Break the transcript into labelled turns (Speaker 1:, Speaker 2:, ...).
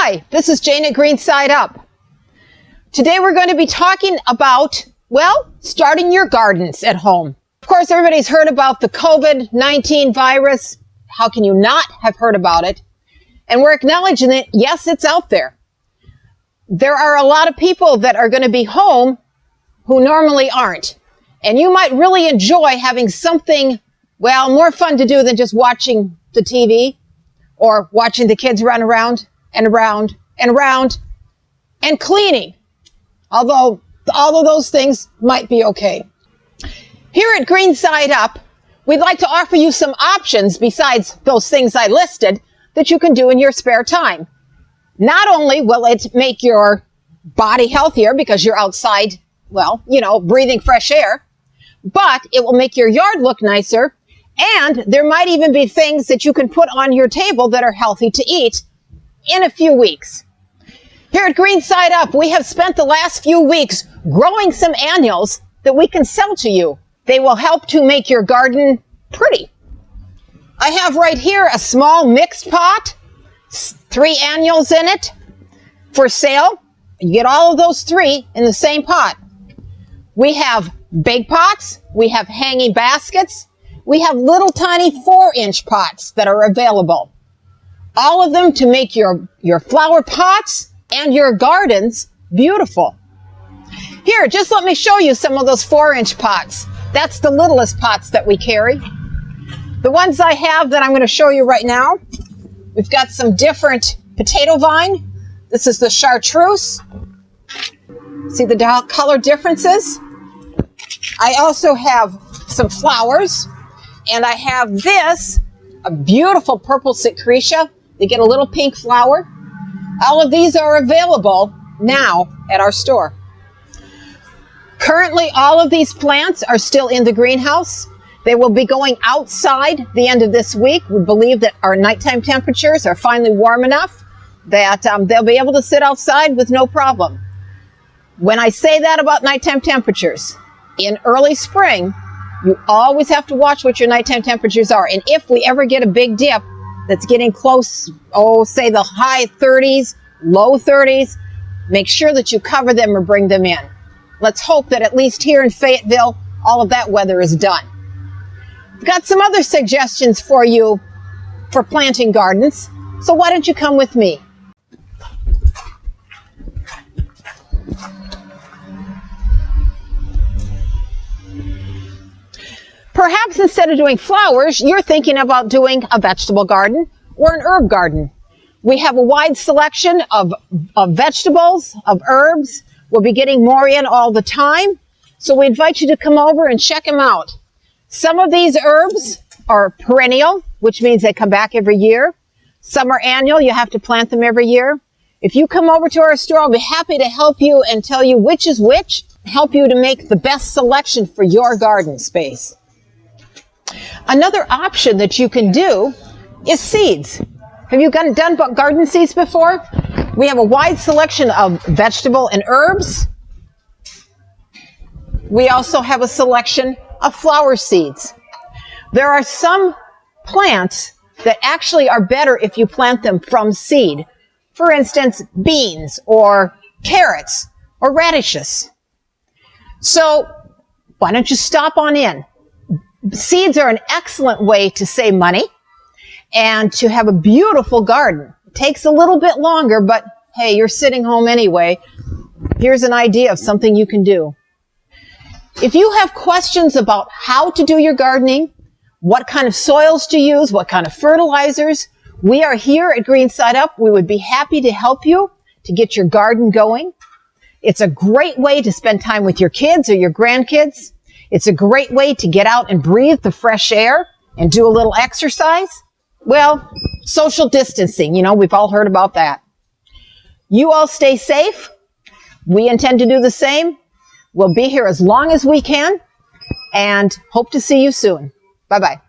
Speaker 1: Hi, this is Jane at Green Side Up. Today we're going to be talking about, well, starting your gardens at home. Of course, everybody's heard about the COVID-19 virus. How can you not have heard about it? And we're acknowledging that, yes, it's out there. There are a lot of people that are going to be home who normally aren't. And you might really enjoy having something, well, more fun to do than just watching the TV or watching the kids run around and around and around and cleaning. Although all of those things might be okay. Here at Green Side Up, we'd like to offer you some options besides those things I listed that you can do in your spare time. Not only will it make your body healthier because you're outside, well, breathing fresh air, but it will make your yard look nicer, and there might even be things that you can put on your table that are healthy to eat in a few weeks. Here at Green Side Up, we have spent the last few weeks growing some annuals that we can sell to you. They will help to make your garden pretty. I have right here a small mixed pot, 3 annuals in it for sale. You get all of those 3 in the same pot. We have big pots, we have hanging baskets, we have little tiny 4-inch pots that are available. All of them to make your flower pots and your gardens beautiful. Here, just let me show you some of those 4-inch pots. That's the littlest pots that we carry. The ones I have that I'm going to show you right now, we've got some different potato vine. This is the chartreuse. See the color differences? I also have some flowers, and I have this, a beautiful purple secretia. They get a little pink flower. All of these are available now at our store. Currently, all of these plants are still in the greenhouse. They will be going outside the end of this week. We believe that our nighttime temperatures are finally warm enough that they'll be able to sit outside with no problem. When I say that about nighttime temperatures, in early spring, you always have to watch what your nighttime temperatures are. And if we ever get a big dip that's getting close, say the high 30s, low 30s, make sure that you cover them or bring them in. Let's hope that at least here in Fayetteville, all of that weather is done. I've got some other suggestions for you for planting gardens, so why don't you come with me? Perhaps instead of doing flowers, you're thinking about doing a vegetable garden or an herb garden. We have a wide selection of vegetables, of herbs. We'll be getting more in all the time, so we invite you to come over and check them out. Some of these herbs are perennial, which means they come back every year. Some are annual, you have to plant them every year. If you come over to our store, I'll be happy to help you and tell you which is which, help you to make the best selection for your garden space. Another option that you can do is seeds. Have you done garden seeds before? We have a wide selection of vegetable and herbs. We also have a selection of flower seeds. There are some plants that actually are better if you plant them from seed. For instance, beans or carrots or radishes. So why don't you stop on in? Seeds are an excellent way to save money and to have a beautiful garden. It takes a little bit longer, but hey, you're sitting home anyway. Here's an idea of something you can do. If you have questions about how to do your gardening, what kind of soils to use, what kind of fertilizers, we are here at Green Side Up. We would be happy to help you to get your garden going. It's a great way to spend time with your kids or your grandkids. It's a great way to get out and breathe the fresh air and do a little exercise. Well, social distancing, we've all heard about that. You all stay safe. We intend to do the same. We'll be here as long as we can and hope to see you soon. Bye-bye.